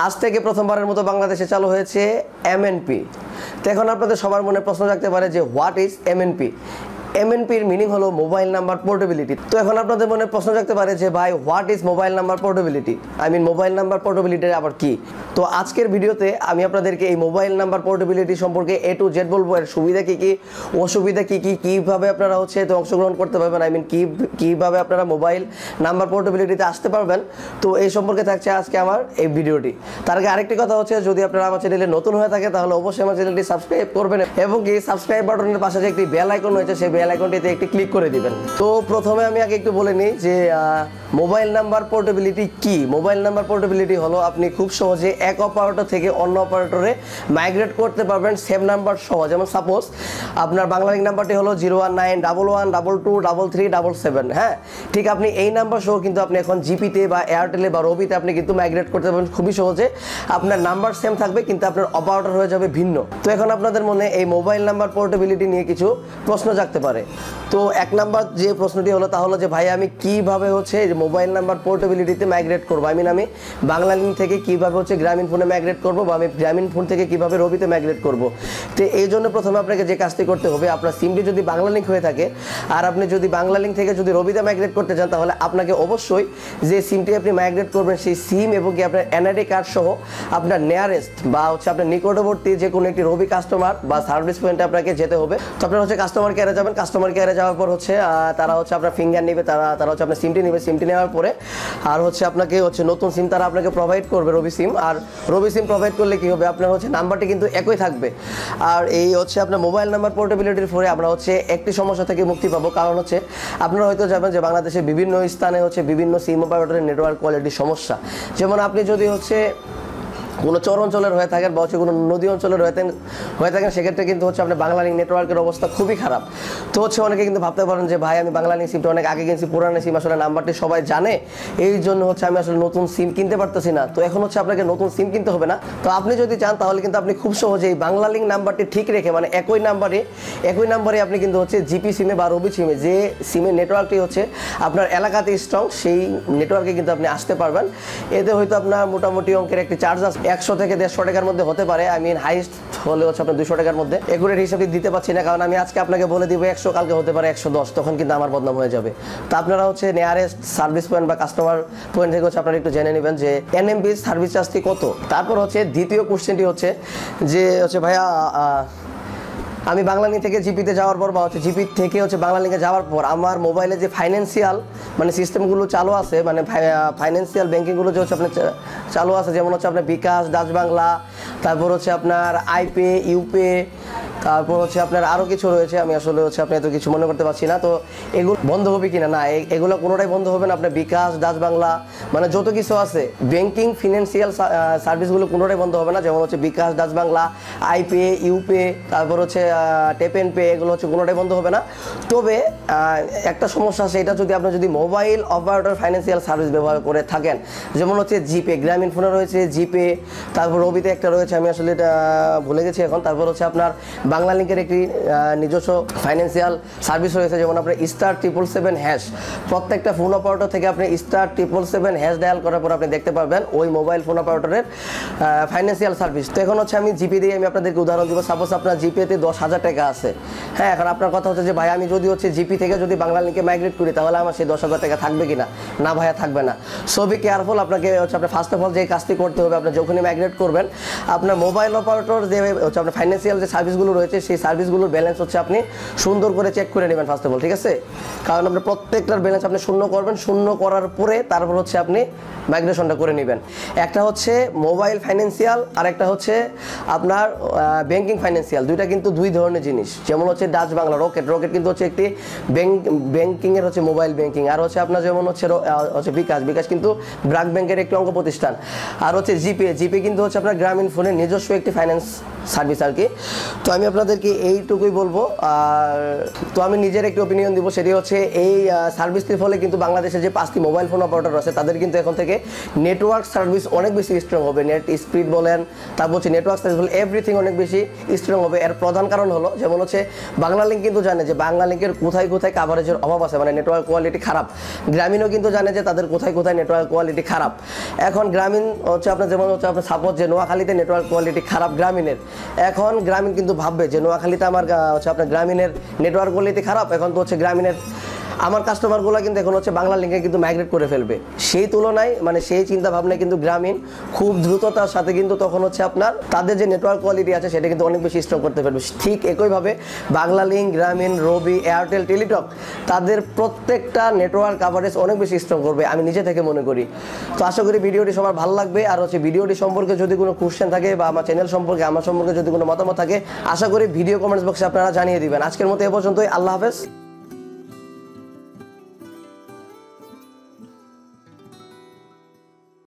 আজ থেকে প্রথমবারের মতো বাংলাদেশে চালু হয়েছে এমএনপি। তো এখন আপনাদের সবার মনে প্রশ্ন থাকতে পারে যে হোয়াট ইজ এমএনপি। এমএনপির মিনিং হলো মোবাইল নাম্বার পোর্টেবিলিটি। তো এখন আপনাদের মনে প্রশ্ন থাকতে পারে যে ভাই what is mobile number portability, mobile number portability আবার কি। তো আজকের ভিডিওতে আমি আপনাদেরকে এই মোবাইল নাম্বার পোর্টেবিলিটি সম্পর্কে A to Z বলবো, এর সুবিধা কী কী, অসুবিধা কী কী, কীভাবে আপনারা এতে অংশগ্রহণ করতে পারবেন, কীভাবে আপনারা মোবাইল নাম্বার পোর্টেবিলিটিতে আসতে পারবেন। তো এই সম্পর্কে থাকছে আজকে আমার এই ভিডিওটি। তার আগে আরেকটি কথা হচ্ছে, যদি আপনারা আমার চ্যানেলে নতুন হয়ে থাকে তাহলে অবশ্যই আমার চ্যানেলটি সাবস্ক্রাইব করবেন এবং কি সাবস্ক্রাইব বাটনের পাশে যে একটি বেল আইকন রয়েছে সেই বেল আইকনটিতে একটি ক্লিক করে দিবেন। তো প্রথমে আমি আগে একটু বলে নিই যে মোবাইল নাম্বার পোর্টেবিলিটি কি। মোবাইল নাম্বার পোর্টেবিলিটি হলো আপনি খুব সহজে এক অপারেটর থেকে অন্য অপারেটরে মাইগ্রেট করতে পারবেন সেম নাম্বার সহ। যেমন সাপোজ আপনার বাংলালিংক নাম্বারটি হলো 01911122377। হ্যাঁ, ঠিক আপনি এই নাম্বার সহ কিন্তু আপনি এখন জিপিতে বা এয়ারটেলে বা রবিতে আপনি কিন্তু মাইগ্রেট করতে পারবেন খুবই সহজে। আপনার নাম্বার সেম থাকবে কিন্তু আপনার অপারেটর হয়ে যাবে ভিন্ন। তো এখন আপনাদের মনে এই মোবাইল নাম্বার পোর্টেবিলিটি নিয়ে কিছু প্রশ্ন জাগতে পারে। তো এক নাম্বার যে প্রশ্নটি হলো তা হলো যে ভাই আমি কিভাবে মোবাইল নাম্বার পোর্টেবিলিটিতে মাইগ্রেট করবো। আমি বাংলালিংক থেকে কিভাবে গ্রামীণ ফোনে মাইগ্রেট করবো বা আমি গ্রামীণ ফোন থেকে কিভাবে রবিতে মাইগ্রেট করবো। তো এই জন্য প্রথমে আপনাকে যে কাজটি করতে হবে, আপনার সিমটি যদি বাংলালিংক হয়ে থাকে আর আপনি যদি বাংলালিংক থেকে যদি রবিতে মাইগ্রেট করতে চান তাহলে আপনাকে অবশ্যই যে সিমটি আপনি মাইগ্রেট করবেন সেই সিম এবং কি আপনার এনআইডি কার্ড সহ আপনার নিয়ারেস্ট বা আপনার নিকটবর্তী যে কোনো একটি রবি কাস্টমার বা সার্ভিস পয়েন্টে আপনাকে যেতে হবে। তো আপনার কাস্টমার কেয়ারে যাবেন। কাস্টমার কেয়ারে যাওয়ার পর তারা আপনার ফিঙ্গার নেবে, তারা আপনার সিমটি নেবে। সিমটি নেওয়ার পরে আর আপনাকে নতুন সিম তারা আপনাকে প্রোভাইড করবে, রবি সিম। আর রবি সিম প্রোভাইড করলে কি হবে, আপনার নাম্বারটি কিন্তু একই থাকবে। আর এই আপনার মোবাইল নাম্বার পোর্টেবিলিটির ফলে আমরা একটি সমস্যা থেকে মুক্তি পাবো। কারণ আপনারা হয়তো যাবেন যে বাংলাদেশের বিভিন্ন স্থানে বিভিন্ন সিম অপারেটরের নেটওয়ার্ক কোয়ালিটির সমস্যা। যেমন আপনি যদি কোনো চর অঞ্চলের হয়ে থাকেন বা কোনো নদী অঞ্চলের হয়ে থাকেন সেক্ষেত্রে কিন্তু আপনার বাংলালিংক নেটওয়ার্কের অবস্থা খুবই খারাপ। তো অনেকে কিন্তু ভাবতে পারেন যে ভাই আমি বাংলালিংক সিমটা অনেক আগে কিনছি, পুরানো সিম, আসলে নাম্বারটি সবাই জানে, এই জন্য আমি আসলে নতুন সিম কিনতে পারতেছি না। তো এখন আপনাকে নতুন সিম কিনতে হবে না। তো আপনি যদি চান তাহলে কিন্তু আপনি খুব সহজেই বাংলালিংক নাম্বারটি ঠিক রেখে একই নাম্বারে আপনি কিন্তু জিপি সিমে বা রবি সিমে যে সিমের নেটওয়ার্কটি আপনার এলাকাতে স্ট্রং, সেই নেটওয়ার্কে কিন্তু আপনি আসতে পারবেন। এতে হয়তো আপনার মোটামুটি অঙ্কের একটি চার্জ আছে 100 থেকে 150 টাকার মধ্যে হতে পারে। হাইস্ট হলে আপনার 200 টাকার মধ্যে। এগুলোর হিসাবটি দিতে পারছি না কারণ আমি আজকে আপনাকে বলে দিব 100, কালকে হতে পারে 110, তখন কিন্তু আমার বদনাম হয়ে যাবে। তো আপনারা নিয়ারেস্ট সার্ভিস পয়েন্ট বা কাস্টমার পয়েন্ট থেকে আপনারা একটু জেনে নেবেন যে এনএমপি সার্ভিস চার্জটি কত। তারপর দ্বিতীয় কোশ্চেনটি যে ভাইয়া আমি বাংলালিংক থেকে জিপিতে যাওয়ার পর বা জিপি থেকে বাংলালিংকে যাওয়ার পর আমার মোবাইলে যে ফাইন্যান্সিয়াল সিস্টেমগুলো চালু আছে, ফাইন্যান্সিয়াল ব্যাঙ্কিংগুলো যে আপনার চালু আছে, যেমন আপনার বিকাশ, ডাচ বাংলা, তারপর আপনার আইপে, ইউপে, তারপর আপনার আরও কিছু রয়েছে, আমি আসলে আপনি এত কিছু মনে করতে পারছি না। তো এগুলো বন্ধ হবে কিনা, না এগুলো কোনোটাই বন্ধ হবে না। আপনার বিকাশ, ডাচ বাংলা যত কিছু আছে ব্যাঙ্কিং ফিনান্সিয়াল সার্ভিসগুলো কোনোটাই বন্ধ হবে না। যেমন বিকাশ, ডাচ বাংলা, আইপে, ইউপে, তারপর ট্যাপ এন্ড পে, এগুলো কোনোটাই বন্ধ হবে না। তবে একটা সমস্যা আছে, এটা আপনি মোবাইল অপারেটর ফাইন্যান্সিয়াল সার্ভিস ব্যবহার করে থাকেন, যেমন জিপে, গ্রামীণ ফোনে রয়েছে জিপে, তারপর রবিতে একটা রয়েছে, আমি আসলে এটা ভুলে গেছি এখন। তারপর আপনার বাংলালিংকের একটি নিজস্ব ফাইন্যান্সিয়াল সার্ভিস রয়েছে, যেমন আপনার *777#। প্রত্যেকটা ফোন অপারেটর থেকে আপনি *777# ডায়াল করার পর আপনি দেখতে পারবেন ওই মোবাইল ফোন অপারেটরের ফাইন্যান্সিয়াল সার্ভিস। তো এখন আমি জিপি দিয়ে আমি আপনাদেরকে উদাহরণ দিব। সাপোজ আপনার জিপিতে 10,000 টাকা আছে। হ্যাঁ, এখন আপনার কথা যে ভাই আমি যদি জিপি থেকে যদি বাংলালিংকে মাইগ্রেট করি তাহলে আমার সেই 10,000 টাকা থাকবে কিনা, না ভাইয়া থাকবে না। So be careful. আপনাকে আপনার ফার্স্ট অফ অল যে কাজটি করতে হবে, আপনার যখনই মাইগ্রেট করবেন আপনার মোবাইল অপারেটর যে আপনার ফাইন্যান্সিয়াল যে সার্ভিসগুলো রয়েছে সেই সার্ভিসগুলোর ব্যালেন্স আপনি সুন্দর করে চেক করে নেবেন ফার্স্ট অফ অল, ঠিক আছে? কারণ আপনার প্রত্যেকটার ব্যালেন্স আপনি শূন্য করবেন, শূন্য করার পরে তারপর আপনি মাইগ্রেশনটা করে নেবেন। একটা মোবাইল ফাইন্যান্সিয়াল আর একটা আপনার ব্যাংকিং ফাইন্যান্সিয়াল, দুইটা কিন্তু দুই ধরনের জিনিস। যেমন ডাচ বাংলা, রকেট কিন্তু একটি ব্যাংকিংয়ের মোবাইল ব্যাংকিং, আর আপনার যেমন বিকাশ কিন্তু ব্র্যাক ব্যাংকের একটি অঙ্গ প্রতিষ্ঠান, আর জিপে কিন্তু আপনার গ্রামীণ ফোনের নিজস্ব একটি ফাইন্যান্স সার্ভিস আর কি। তো আমি আপনাদেরকে এইটুকুই বলবো। আর তো আমি নিজের একটি ওপিনিয়ন দিব, সেটি হচ্ছে এই সার্ভিসটির ফলে কিন্তু বাংলাদেশে যে 5টি মোবাইল ফোন অপারেটর আছে তাদের কিন্তু এখন থেকে নেটওয়ার্ক সার্ভিস অনেক বেশি স্ট্রং হবে। নেট স্পিড বলেন, তারপর হচ্ছে নেটওয়ার্ক সার্ভিস বলেন, এভরিথিং অনেক বেশি স্ট্রং হবে। এর প্রধান কারণ হলো যেমন হচ্ছে বাংলালিংক কিন্তু জানে যে বাংলালিংকের কোথায় কোথায় কাভারেজের অভাব আছে, মানে নেটওয়ার্ক কোয়ালিটি খারাপ। গ্রামীণও কিন্তু জানে যে তাদের কোথায় কোথায় নেটওয়ার্ক কোয়ালিটি খারাপ। এখন গ্রামীণ হচ্ছে আপনার যেমন হচ্ছে আপনার সাপোজ যে নোয়াখালীতে নেটওয়ার্ক কোয়ালিটি খারাপ গ্রামীণের, এখন গ্রামীণ কিন্তু ভাববে যে নোয়াখালীতে আমার হচ্ছে আপনার গ্রামীণের নেটওয়ার্ক কোয়ালিটি খারাপ, এখন তো হচ্ছে গ্রামীণের আমার কাস্টমারগুলো কিন্তু এখন হচ্ছে বাংলালিংকে কিন্তু মাইগ্রেট করে ফেলবে। সেই তুলনায় মানে সেই চিন্তা ভাবনায় কিন্তু গ্রামীণ খুব দ্রুততার সাথে কিন্তু তখন হচ্ছে আপনার তাদের যে নেটওয়ার্ক কোয়ালিটি আছে সেটা কিন্তু অনেক বেশি স্ট্রং করতে পারবে। ঠিক একইভাবে বাংলালিংক, গ্রামীণ, রবি, এয়ারটেল, টেলিটক তাদের প্রত্যেকটা নেটওয়ার্ক কাভারেজ অনেক বেশি স্ট্রং করবে, আমি নিজে থেকে মনে করি। তো আশা করি ভিডিওটি সবার ভালো লাগবে। আর হচ্ছে ভিডিওটি সম্পর্কে যদি কোনো কোশ্চেন থাকে বা আমার চ্যানেল সম্পর্কে আমার সম্পর্কে যদি কোনো মতামত থাকে, আশা করি ভিডিও কমেন্টস বক্সে আপনারা জানিয়ে দিবেন। আজকের মতো এ পর্যন্তই, আল্লাহ হাফেজ।